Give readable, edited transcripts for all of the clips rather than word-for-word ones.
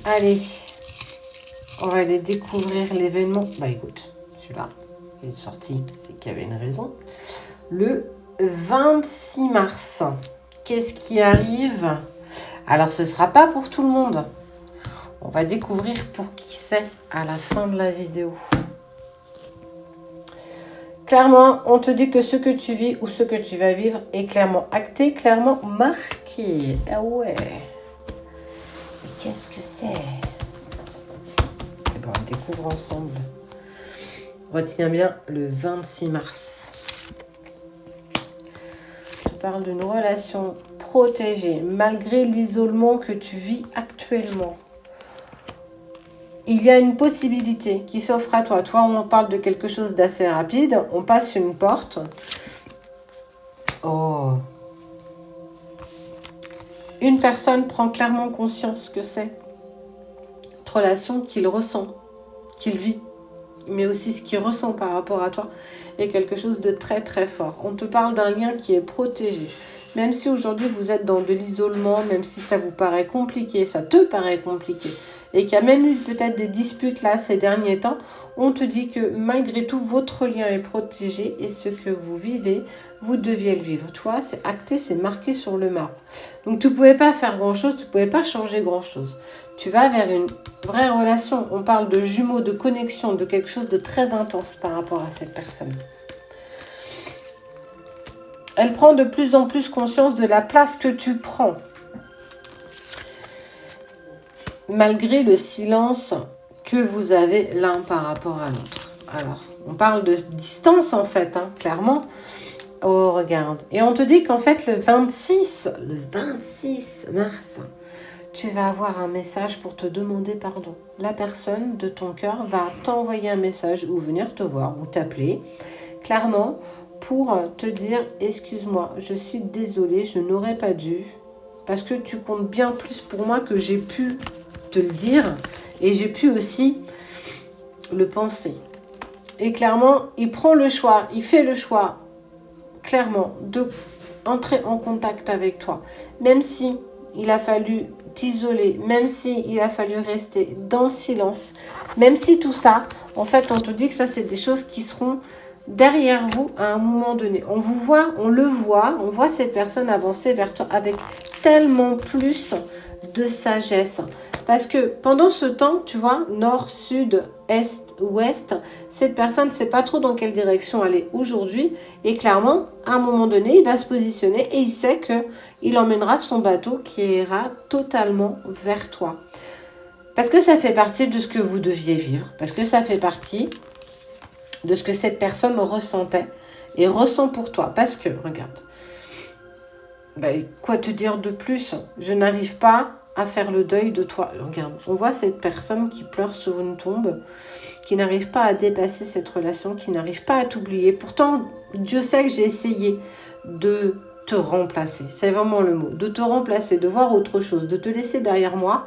Allez, on va aller découvrir l'événement. Bah écoute, celui-là, il est sorti, c'est qu'il y avait une raison. Le 26 mars, qu'est-ce qui arrive? Alors, ce ne sera pas pour tout le monde. On va découvrir pour qui c'est à la fin de la vidéo. Clairement, on te dit que ce que tu vis ou ce que tu vas vivre est clairement acté, clairement marqué. Ah ouais. Mais qu'est-ce que c'est? Eh bien, on découvre ensemble. Retiens bien le 26 mars. Je parle d'une relation protégée malgré l'isolement que tu vis actuellement. Il y a une possibilité qui s'offre à toi. Toi, on parle de quelque chose d'assez rapide. On passe une porte. Oh. Une personne prend clairement conscience que c'est une relation qu'il ressent, qu'il vit, mais aussi ce qu'il ressent par rapport à toi est quelque chose de très très fort. On te parle d'un lien qui est protégé. Même si aujourd'hui vous êtes dans de l'isolement, même si ça vous paraît compliqué, ça te paraît compliqué, et qu'il y a même eu peut-être des disputes là ces derniers temps, on te dit que malgré tout, votre lien est protégé et ce que vous vivez, vous deviez le vivre. Toi, c'est acté, c'est marqué sur le marbre. Donc tu ne pouvais pas faire grand-chose, tu ne pouvais pas changer grand-chose. Tu vas vers une vraie relation. On parle de jumeaux, de connexion, de quelque chose de très intense par rapport à cette personne. Elle prend de plus en plus conscience de la place que tu prends. Malgré le silence que vous avez l'un par rapport à l'autre. Alors, on parle de distance en fait, hein, clairement. Oh, regarde. Et on te dit qu'en fait, le 26 mars, tu vas avoir un message pour te demander pardon. La personne de ton cœur va t'envoyer un message ou venir te voir ou t'appeler. Clairement, pour te dire « Excuse-moi, je suis désolée, je n'aurais pas dû. » Parce que tu comptes bien plus pour moi que j'ai pu te le dire. Et j'ai pu aussi le penser. Et clairement, il prend le choix, il fait le choix, clairement, de entrer en contact avec toi. Même si il a fallu t'isoler, même si il a fallu rester dans le silence, même si tout ça, en fait, on te dit que ça, c'est des choses qui seront derrière vous à un moment donné. On vous voit, on le voit, on voit cette personne avancer vers toi avec tellement plus de sagesse. Parce que pendant ce temps, tu vois, nord, sud, est, ouest, cette personne ne sait pas trop dans quelle direction aller aujourd'hui. Et clairement, à un moment donné, il va se positionner et il sait qu'il emmènera son bateau qui ira totalement vers toi. Parce que ça fait partie de ce que vous deviez vivre. Parce que ça fait partie de ce que cette personne ressentait et ressent pour toi. Parce que, regarde, quoi te dire de plus? Je n'arrive pas à faire le deuil de toi. Regarde, on voit cette personne qui pleure sur une tombe, qui n'arrive pas à dépasser cette relation, qui n'arrive pas à t'oublier. Pourtant, Dieu sait que j'ai essayé de te remplacer. C'est vraiment le mot. De te remplacer, de voir autre chose, de te laisser derrière moi.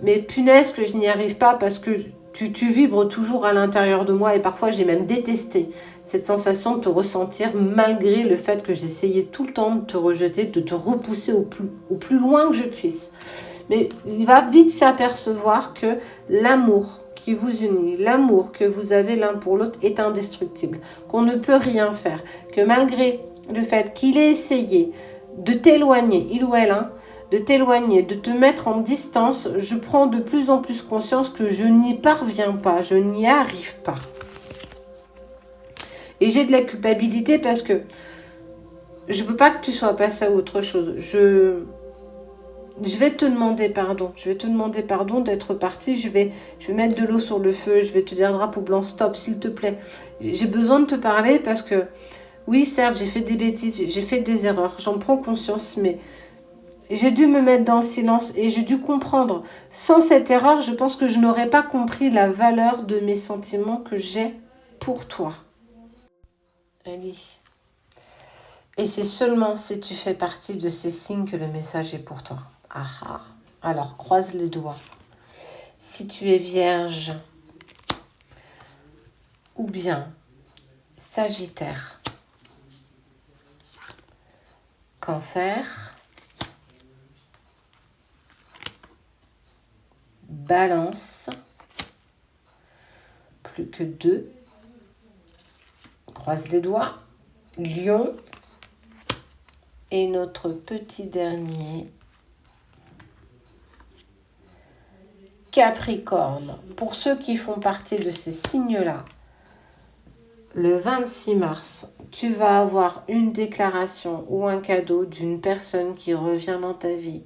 Mais punaise que je n'y arrive pas parce que tu vibres toujours à l'intérieur de moi et parfois j'ai même détesté cette sensation de te ressentir malgré le fait que j'essayais tout le temps de te rejeter, de te repousser au plus loin que je puisse. Mais il va vite s'apercevoir que l'amour qui vous unit, l'amour que vous avez l'un pour l'autre est indestructible, qu'on ne peut rien faire, que malgré le fait qu'il ait essayé de t'éloigner, il ou elle, hein, de t'éloigner, de te mettre en distance, je prends de plus en plus conscience que je n'y parviens pas, je n'y arrive pas. Et j'ai de la culpabilité parce que je ne veux pas que tu sois passé à autre chose. Je vais te demander pardon. Je vais te demander pardon d'être parti. Je vais mettre de l'eau sur le feu. Je vais te dire drapeau blanc, stop, s'il te plaît. J'ai besoin de te parler parce que, oui, certes, j'ai fait des bêtises, j'ai fait des erreurs. J'en prends conscience, mais j'ai dû me mettre dans le silence et j'ai dû comprendre. Sans cette erreur, je pense que je n'aurais pas compris la valeur de mes sentiments que j'ai pour toi. Allez. Et c'est seulement si tu fais partie de ces signes que le message est pour toi. Ah ah. Alors, croise les doigts. Si tu es vierge ou bien Sagittaire, Cancer, Balance. Plus que 2. Croise les doigts. Lion. Et notre petit dernier. Capricorne. Pour ceux qui font partie de ces signes-là, le 26 mars, tu vas avoir une déclaration ou un cadeau d'une personne qui revient dans ta vie